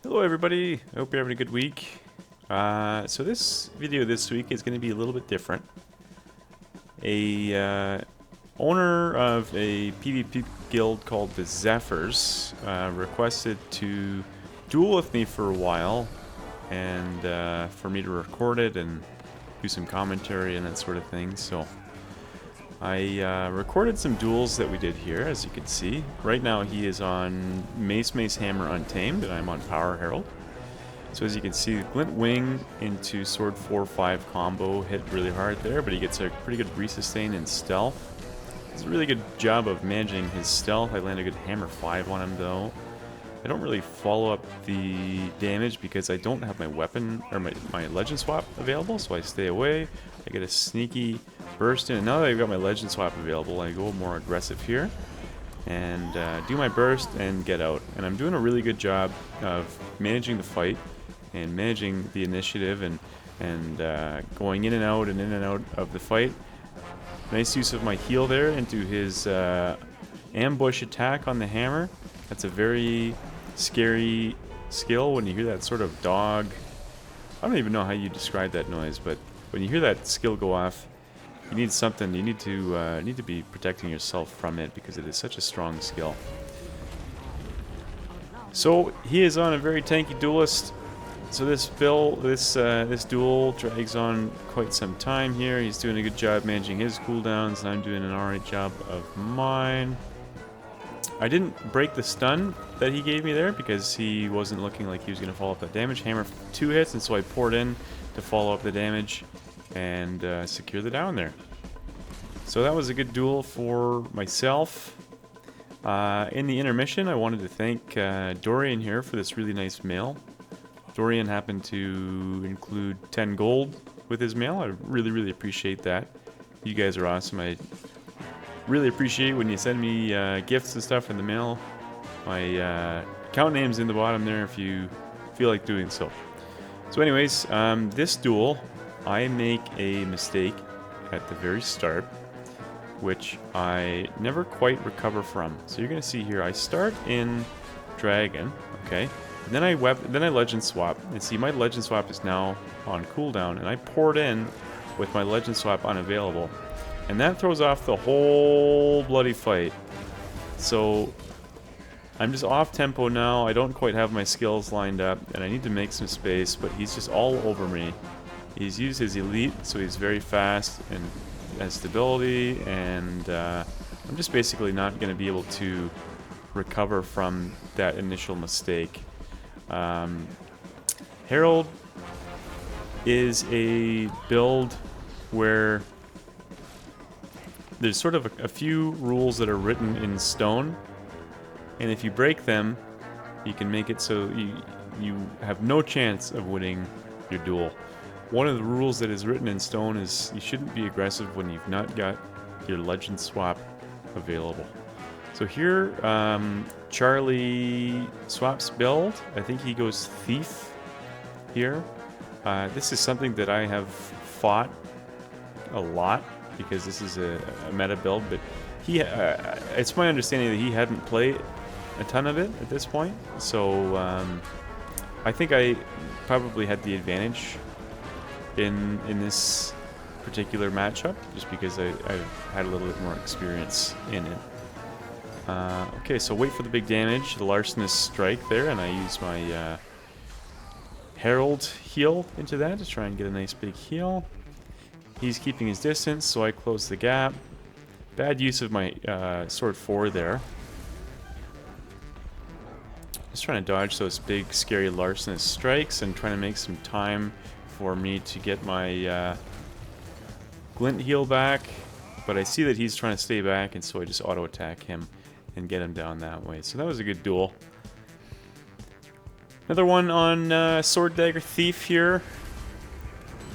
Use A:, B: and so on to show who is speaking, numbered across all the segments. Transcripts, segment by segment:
A: Hello everybody, I hope you're having a good week. So this video this week is going to be a little bit different. A owner of a PvP guild called the Zephyrs requested to duel with me for a while and for me to record it and do some commentary and that sort of thing. So I recorded some duels that we did here, as you can see. Right now he is on Mace Hammer Untamed, and I'm on Power Herald. So as you can see, the Glint Wing into Sword 4-5 combo hit really hard there, but he gets a pretty good resustain in stealth. He's a really good job of managing his stealth. I land a good Hammer 5 on him though. I don't really follow up the damage because I don't have my weapon or my legend swap available, so I stay away. I get a sneaky burst in, and now that I've got my legend swap available, I go more aggressive here and do my burst and get out. And I'm doing a really good job of managing the fight and managing the initiative and going in and out of the fight. Nice use of my heal there into his ambush attack on the hammer. That's a very scary skill when you hear that sort of dog. I don't even know how you describe that noise, but when you hear that skill go off, you need something. You need to be protecting yourself from it because it is such a strong skill. So he is on a very tanky duelist. So this duel drags on quite some time here. He's doing a good job managing his cooldowns, and I'm doing an alright job of mine. I didn't break the stun that he gave me there because he wasn't looking like he was going to follow up that damage. Hammer 2 hits, and so I poured in to follow up the damage and secure the down there. So that was a good duel for myself. In the intermission, I wanted to thank Dorian here for this really nice mail. Dorian happened to include 10 gold with his mail. I really appreciate that. You guys are awesome. Really appreciate when you send me gifts and stuff in the mail. My account name's in the bottom there if you feel like doing so. So anyways, this duel, I make a mistake at the very start, which I never quite recover from. So you're going to see here, I start in Dragon, okay? And then I legend swap. And see, my legend swap is now on cooldown, and I poured in with my legend swap unavailable. And that throws off the whole bloody fight. So I'm just off tempo now. I don't quite have my skills lined up, and I need to make some space, but he's just all over me. He's used his elite, so he's very fast and has stability, and I'm just basically not going to be able to recover from that initial mistake. Herald is a build where there's sort of a few rules that are written in stone, and if you break them, you can make it so you have no chance of winning your duel. One of the rules that is written in stone is you shouldn't be aggressive when you've not got your legend swap available. So here, Charlie swaps build. I think he goes Thief here. This is something that I have fought a lot, because this is a meta build, but it's my understanding that he hadn't played a ton of it at this point, so I think I probably had the advantage in this particular matchup, just because I've had a little bit more experience in it. Okay, so wait for the big damage, the Larcenous Strike there, and I use my Herald heal into that to try and get a nice big heal. He's keeping his distance, so I close the gap. Bad use of my Sword 4 there. Just trying to dodge those big, scary Larcenous Strikes and trying to make some time for me to get my Glint heal back. But I see that he's trying to stay back, and so I just auto-attack him and get him down that way. So that was a good duel. Another one on Sword Dagger Thief here.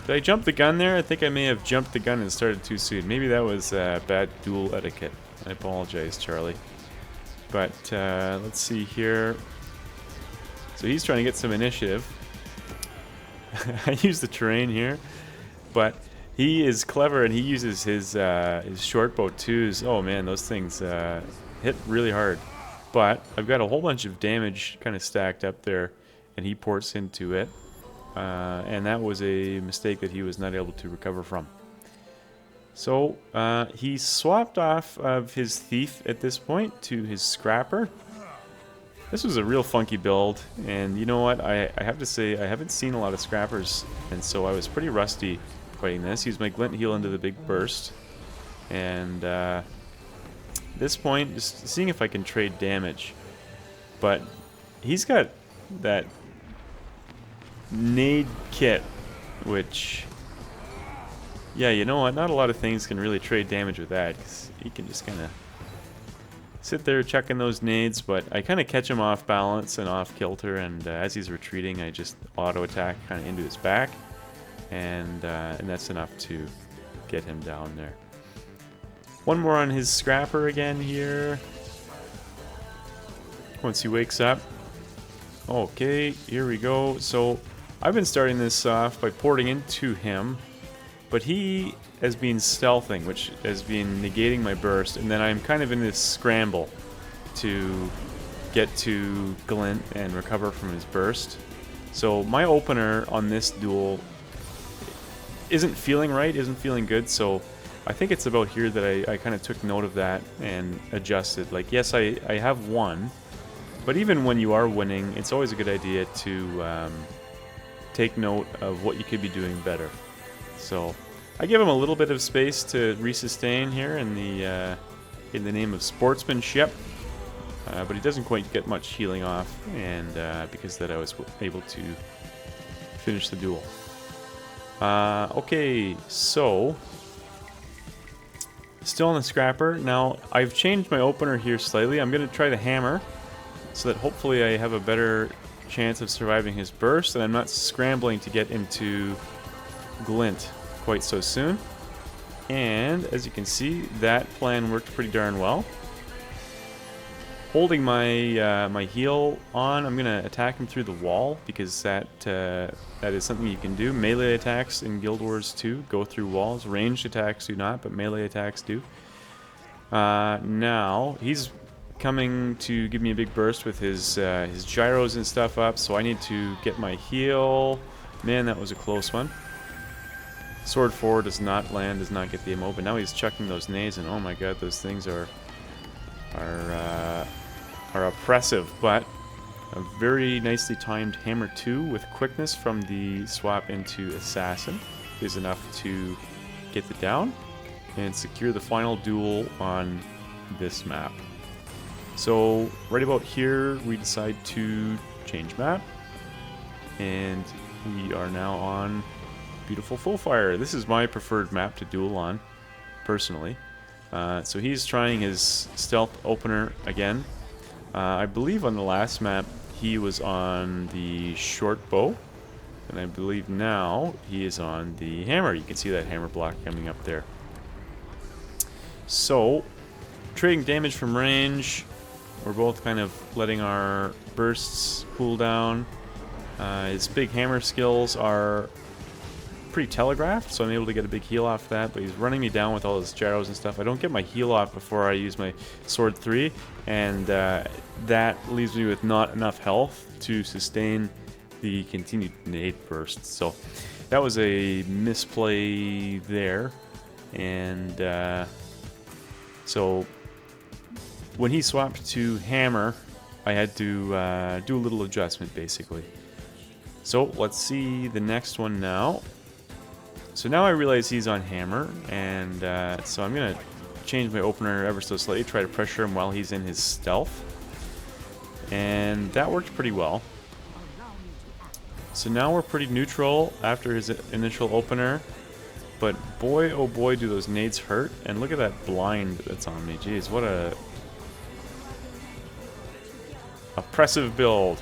A: Did I jump the gun there? I think I may have jumped the gun and started too soon. Maybe that was bad duel etiquette. I apologize, Charlie. But let's see here. So he's trying to get some initiative. I use the terrain here, but he is clever and he uses his short bow twos. Oh man, those things hit really hard. But I've got a whole bunch of damage kind of stacked up there, and he ports into it. And that was a mistake that he was not able to recover from. So he swapped off of his thief at this point to his scrapper. This was a real funky build, and you know what, I have to say I haven't seen a lot of scrappers, and so I was pretty rusty fighting this. Used my glint heal into the big burst, and this point just seeing if I can trade damage. But he's got that nade kit, which, yeah, you know what, not a lot of things can really trade damage with that, because he can just kind of sit there chucking those nades, but I kind of catch him off balance and off kilter, and as he's retreating I just auto attack kind of into his back, and that's enough to get him down there. One more on his scrapper again here once he wakes up. Okay, here we go. So I've been starting this off by porting into him, but he has been stealthing, which has been negating my burst, and then I'm kind of in this scramble to get to glint and recover from his burst. So my opener on this duel isn't feeling right, isn't feeling good, so I think it's about here that I kind of took note of that and adjusted. Like, yes, I have won, but even when you are winning, it's always a good idea to take note of what you could be doing better. So I give him a little bit of space to resustain here in the name of sportsmanship, but he doesn't quite get much healing off, and because that I was able to finish the duel. Okay, so still on the scrapper. Now I've changed my opener here slightly. I'm going to try the hammer, so that hopefully I have a better chance of surviving his burst, and I'm not scrambling to get into glint quite so soon. And as you can see, that plan worked pretty darn well. Holding my my heal on, I'm gonna attack him through the wall, because that is something you can do. Melee attacks in Guild Wars 2 go through walls. Ranged attacks do not, but melee attacks do. Now he's coming to give me a big burst with his gyros and stuff up, so I need to get my heal. Man, that was a close one. Sword 4 does not land, does not get the MO, but now he's chucking those nades, and oh my god, those things are oppressive. But a very nicely timed hammer 2 with quickness from the swap into assassin is enough to get the down and secure the final duel on this map. So right about here we decide to change map, and we are now on beautiful Faux Fire. This is my preferred map to duel on, personally. So he's trying his stealth opener again. I believe on the last map he was on the short bow, and I believe now he is on the hammer. You can see that hammer block coming up there. So, trading damage from range. We're both kind of letting our bursts cool down. His big hammer skills are pretty telegraphed, so I'm able to get a big heal off that, but he's running me down with all his gyros and stuff. I don't get my heal off before I use my sword 3, and that leaves me with not enough health to sustain the continued nade bursts. So that was a misplay there, and so when he swapped to hammer, I had to do a little adjustment, basically. So let's see the next one now. So now I realize he's on hammer, and so I'm going to change my opener ever so slightly, try to pressure him while he's in his stealth. And that worked pretty well. So now we're pretty neutral after his initial opener. But boy, oh boy, do those nades hurt. And look at that blind that's on me. Jeez, what a oppressive build.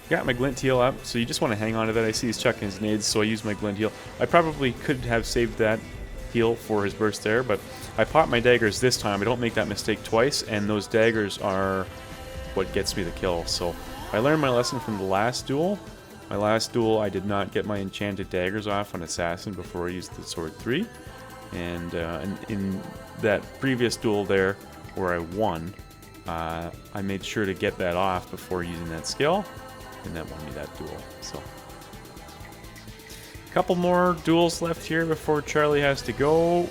A: Got my glint heal up, so you just want to hang on to that. I see he's chucking his nades, so I use my glint heal. I probably could have saved that heal for his burst there, but I pop my daggers this time. I don't make that mistake twice, and those daggers are what gets me the kill. So I learned my lesson from the last duel. My last duel, I did not get my enchanted daggers off on Assassin before I used the Sword 3. And in that previous duel there, where I won, I made sure to get that off before using that skill, and that won me that duel. So, a couple more duels left here before Charlie has to go.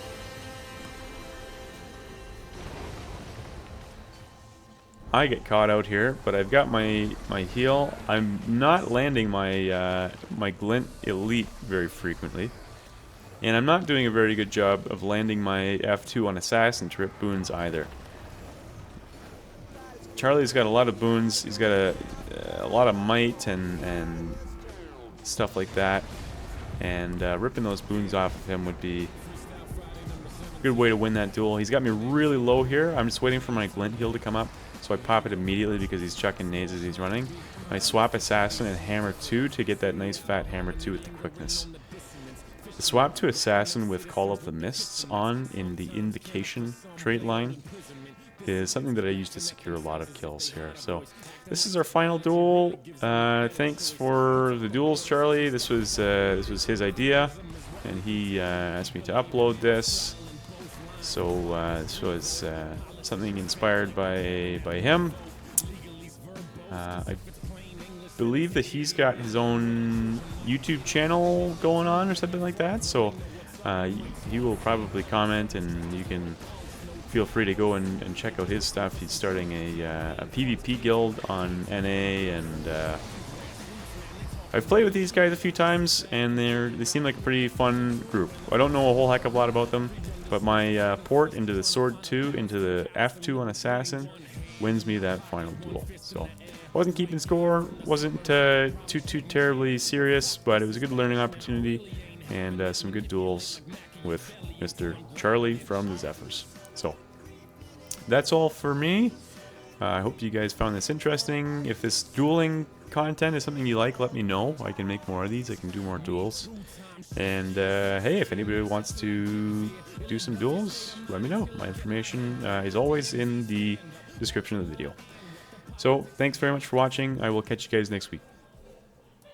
A: I get caught out here, but I've got my heal. I'm not landing my my Glint Elite very frequently, and I'm not doing a very good job of landing my F2 on Assassin to rip boons either. Charlie's got a lot of boons. He's got a lot of might and stuff like that, and ripping those boons off of him would be a good way to win that duel. He's got me really low here. I'm just waiting for my Glint heal to come up. So I pop it immediately because he's chucking nades as he's running. I swap Assassin and Hammer 2 to get that nice fat Hammer 2 with the quickness. The swap to Assassin with Call of the Mists on in the Invocation trait line is something that I use to secure a lot of kills here. So this is our final duel. Thanks for the duels, Charlie. This was his idea, and he asked me to upload this. So this was something inspired by him. I believe that he's got his own YouTube channel going on or something like that. So he will probably comment, and you can feel free to go and check out his stuff. He's starting a PvP guild on NA, and I've played with these guys a few times, and they seem like a pretty fun group. I don't know a whole heck of a lot about them, but my port into the Sword 2, into the F2 on Assassin, wins me that final duel. So, wasn't keeping score, wasn't too terribly serious, but it was a good learning opportunity, and some good duels with Mr. Charlie from the Zephyrs. So, that's all for me. I hope you guys found this interesting. If this dueling content is something you like, let me know. I can make more of these. I can do more duels. And hey, if anybody wants to do some duels, let me know. My information is always in the description of the video. So, thanks very much for watching. I will catch you guys next week.